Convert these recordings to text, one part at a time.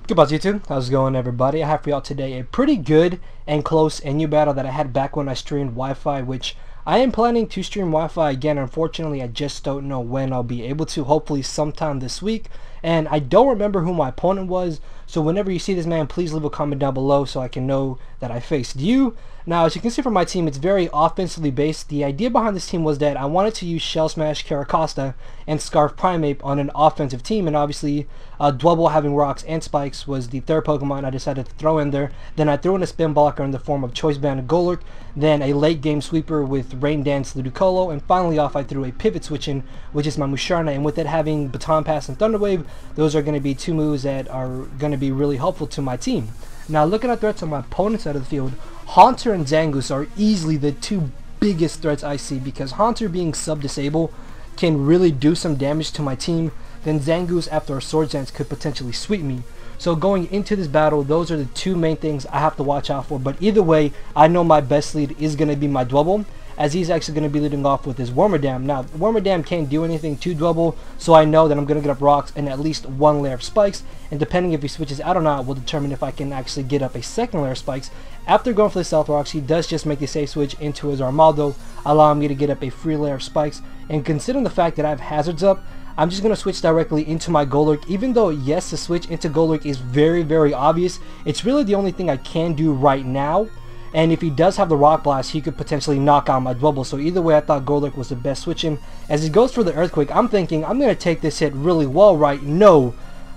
Goodbye YouTube, how's it going everybody? I have for y'all today a pretty good and close and new battle that I had back when I streamed Wi-Fi, which I am planning to stream Wi-Fi again. Unfortunately, I just don't know when I'll be able to, hopefully sometime this week. And I don't remember who my opponent was, so whenever you see this man, please leave a comment down below so I can know that I faced you. Now, as you can see from my team, it's very offensively based. The idea behind this team was that I wanted to use Shell Smash, Caracosta, and Scarf Primeape on an offensive team, and obviously Dwebble having rocks and spikes was the third Pokemon I decided to throw in there. Then I threw in a spin blocker in the form of Choice Band and Golurk, then a late game sweeper with Rain Dance Ludicolo, and finally off I threw a pivot switch in, which is my Musharna, and with it having Baton Pass and Thunder Wave, those are going to be two moves that are going to be really helpful to my team. Now, looking at threats on my opponent's side of the field, Haunter and Zangoose are easily the two biggest threats I see, because Haunter being sub-disable can really do some damage to my team. Then Zangoose after a Swords Dance could potentially sweep me. So going into this battle, those are the two main things I have to watch out for. But either way, I know my best lead is going to be my Dwebble, as he's actually going to be leading off with his Wormadam. Now, Wormadam can't do anything to Dwebble, so I know that I'm going to get up rocks and at least one layer of spikes, and depending if he switches out or not will determine if I can actually get up a second layer of spikes. After going for the Stealth Rocks, he does just make the safe switch into his Armaldo, allowing me to get up a free layer of spikes. And considering the fact that I have hazards up, I'm just going to switch directly into my Golurk. Even though, yes, the switch into Golurk is very obvious, it's really the only thing I can do right now. And if he does have the Rock Blast, he could potentially knock out my Dwebble. So either way, I thought Golurk was the best switch in. As he goes for the Earthquake, I'm thinking I'm going to take this hit really well, right? No,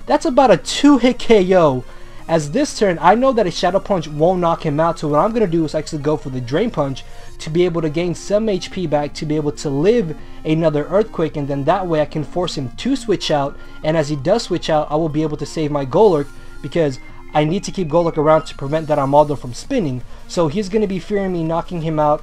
that's about a 2-hit KO. As this turn, I know that a Shadow Punch won't knock him out, so what I'm going to do is actually go for the Drain Punch to be able to gain some HP back, to be able to live another Earthquake, and then that way I can force him to switch out, and as he does switch out, I will be able to save my Golurk, because I need to keep Golurk around to prevent that Armaldo from spinning. So he's going to be fearing me knocking him out,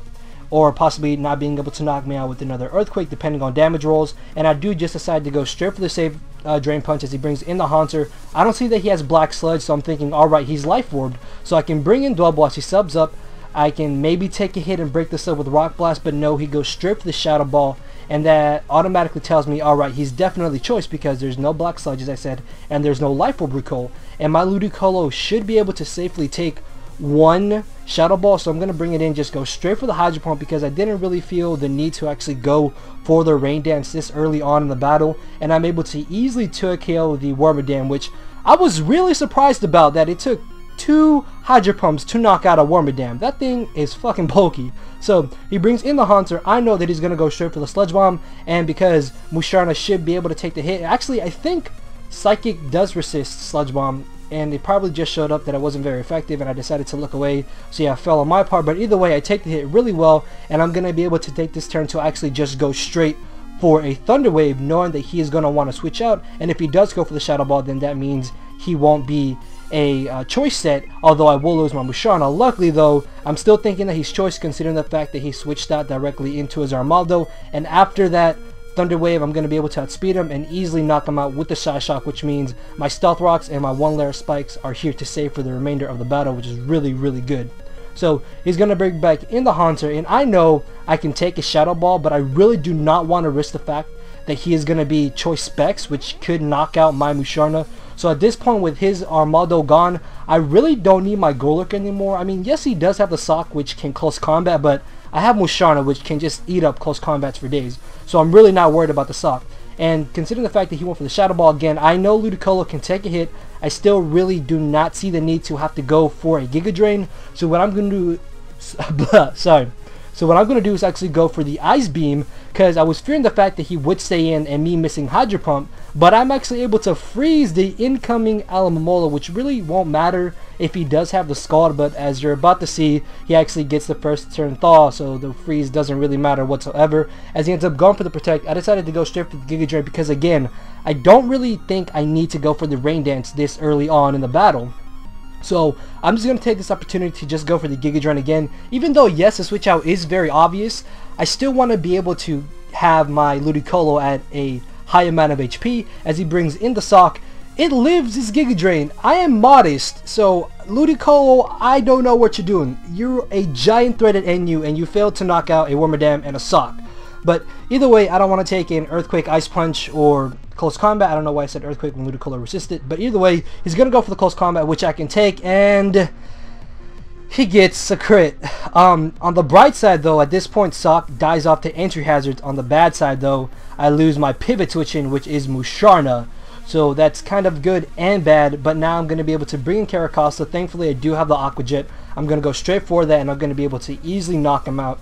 or possibly not being able to knock me out with another Earthquake depending on damage rolls, and I do just decide to go straight for the save Drain Punch as he brings in the Haunter. I don't see that he has Black Sludge, so I'm thinking, alright, he's Life Orbed, so I can bring in Dwebble as he subs up. I can maybe take a hit and break this up with Rock Blast, but no, he goes straight for the Shadow Ball, and that automatically tells me, alright, he's definitely Choice, because there's no Black Sludge, as I said, and there's no Life Orb Recall, and my Ludicolo should be able to safely take one Shadow Ball, so I'm going to bring it in, just go straight for the Hydro Pump, because I didn't really feel the need to actually go for the Rain Dance this early on in the battle, and I'm able to easily 2-KO the Wormadam, which I was really surprised about, that it took 2 Hydro Pumps to knock out a Wormadam. That thing is fucking bulky. So he brings in the Haunter. I know that he's going to go straight for the Sludge Bomb, and because Musharna should be able to take the hit, actually I think Psychic does resist Sludge Bomb, and it probably just showed up that it wasn't very effective, and I decided to look away, so yeah, I fell on my part. But either way, I take the hit really well, and I'm going to be able to take this turn to actually just go straight for a Thunder Wave, knowing that he is going to want to switch out, and if he does go for the Shadow Ball, then that means he won't be a Choice set, although I will lose my Musharna. Luckily though, I'm still thinking that he's Choice, considering the fact that he switched out directly into his Armaldo, and after that Thunder Wave, I'm going to be able to outspeed him and easily knock him out with the Shy Shock, which means my Stealth Rocks and my 1-layer spikes are here to save for the remainder of the battle, which is really good. So he's going to bring back in the Haunter, and I know I can take a Shadow Ball, but I really do not want to risk the fact that he is going to be Choice Specs, which could knock out my Musharna. So at this point, with his Armaldo gone, I really don't need my Golurk anymore. I mean, yes, he does have the Sock, which can close combat, but I have Musharna, which can just eat up close combats for days. So I'm really not worried about the Sock. And considering the fact that he went for the Shadow Ball again, I know Ludicolo can take a hit. I still really do not see the need to have to go for a Giga Drain. So what I'm going to do... sorry. So what I'm going to do is actually go for the Ice Beam, because I was fearing the fact that he would stay in and me missing Hydro Pump, but I'm actually able to freeze the incoming Alomomola, which really won't matter if he does have the Scald, but as you're about to see, he actually gets the first turn Thaw, so the freeze doesn't really matter whatsoever. As he ends up going for the Protect, I decided to go straight for the Giga Drain, because again, I don't really think I need to go for the Rain Dance this early on in the battle. So I'm just going to take this opportunity to just go for the Giga Drain again. Even though, yes, the switch out is very obvious, I still want to be able to have my Ludicolo at a high amount of HP. As he brings in the Sock, it lives his Giga Drain. I am modest, so Ludicolo, I don't know what you're doing. You're a giant threat at NU, and you failed to knock out a Wormadam and a Sock. But either way, I don't want to take an Earthquake, Ice Punch, or Close Combat. I don't know why I said Earthquake when Ludicolo resisted, but either way, he's going to go for the Close Combat, which I can take, and he gets a crit. On the bright side, though, at this point, Sock dies off to Entry Hazards. On the bad side, though, I lose my Pivot Switching, which is Musharna. So that's kind of good and bad, but now I'm going to be able to bring in Caracosta. Thankfully, I do have the Aqua Jet. I'm going to go straight for that, and I'm going to be able to easily knock him out.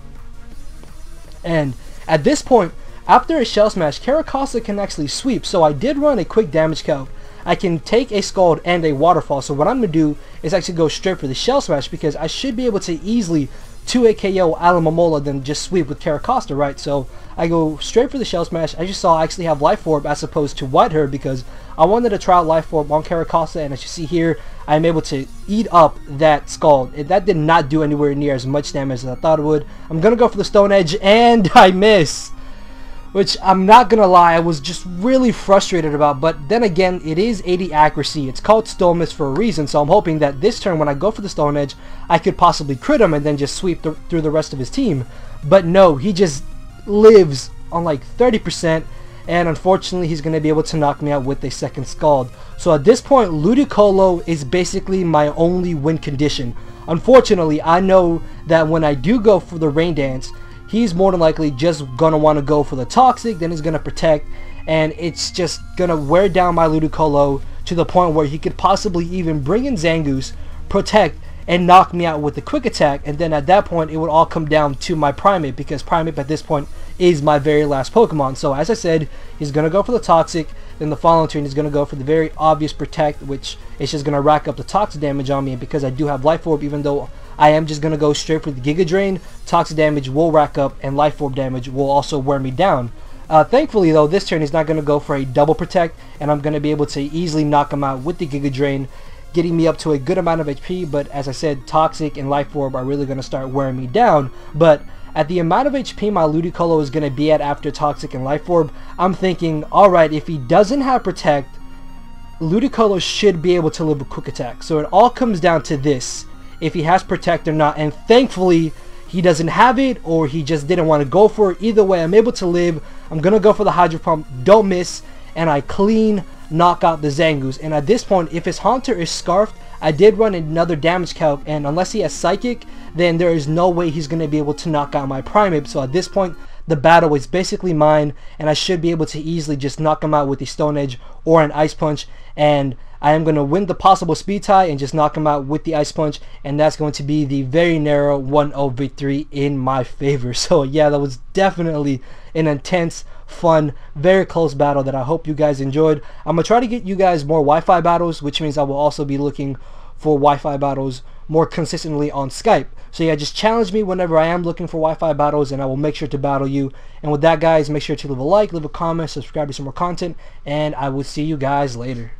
And at this point, after a Shell Smash, Caracosta can actually sweep. So I did run a quick damage calc. I can take a Scald and a Waterfall. So what I'm going to do is actually go straight for the Shell Smash, because I should be able to easily 2-hit KO Alamomola than just sweep with Caracosta, right? So I go straight for the Shell Smash. As you saw, I actually have Life Orb as opposed to White Herb, because I wanted to try out Life Orb on Caracosta, and as you see here, I'm able to eat up that Scald. That did not do anywhere near as much damage as I thought it would. I'm going to go for the Stone Edge, and I miss. Which, I'm not going to lie, I was just really frustrated about. But then again, it is 80 accuracy. It's called Stone Miss for a reason. So I'm hoping that this turn, when I go for the Stone Edge, I could possibly crit him and then just sweep through the rest of his team. But no, he just lives on like 30%. And unfortunately, he's going to be able to knock me out with a second Scald. So at this point, Ludicolo is basically my only win condition. Unfortunately, I know that when I do go for the Rain Dance, he's more than likely just going to want to go for the Toxic, then he's going to Protect, and it's just going to wear down my Ludicolo to the point where he could possibly even bring in Zangoose, Protect, and knock me out with the Quick Attack, and then at that point it would all come down to my Primeape, because Primeape at this point is my very last Pokemon. So as I said, he's going to go for the Toxic, then the following turn he's going to go for the very obvious Protect, which is just going to rack up the Toxic damage on me, and because I do have Life Orb, even though I am just going to go straight for the Giga Drain, Toxic damage will rack up, and Life Orb damage will also wear me down. Thankfully, though, this turn he's not going to go for a double Protect, and I'm going to be able to easily knock him out with the Giga Drain, getting me up to a good amount of HP, but as I said, Toxic and Life Orb are really going to start wearing me down. But at the amount of HP my Ludicolo is going to be at after Toxic and Life Orb, I'm thinking, alright, if he doesn't have Protect, Ludicolo should be able to live with Quick Attack. So it all comes down to this, if he has Protect or not, and thankfully he doesn't have it, or he just didn't want to go for it. Either way, I'm able to live. I'm going to go for the Hydro Pump, don't miss, and I clean knock out the Zangoose. And at this point, if his Haunter is Scarfed, I did run another damage calc, and unless he has Psychic, then there is no way he's going to be able to knock out my Primeape. So at this point, the battle is basically mine, and I should be able to easily just knock him out with the Stone Edge or an Ice Punch, and I am going to win the possible speed tie and just knock him out with the Ice Punch, and that's going to be the very narrow 1-0 victory in my favor. So yeah, that was definitely an intense, fun, very close battle that I hope you guys enjoyed. I'm going to try to get you guys more Wi-Fi battles, which means I will also be looking for Wi-Fi battles more consistently on Skype. So yeah, just challenge me whenever I am looking for Wi-Fi battles, and I will make sure to battle you. And with that, guys, make sure to leave a like, leave a comment, subscribe to some more content, and I will see you guys later.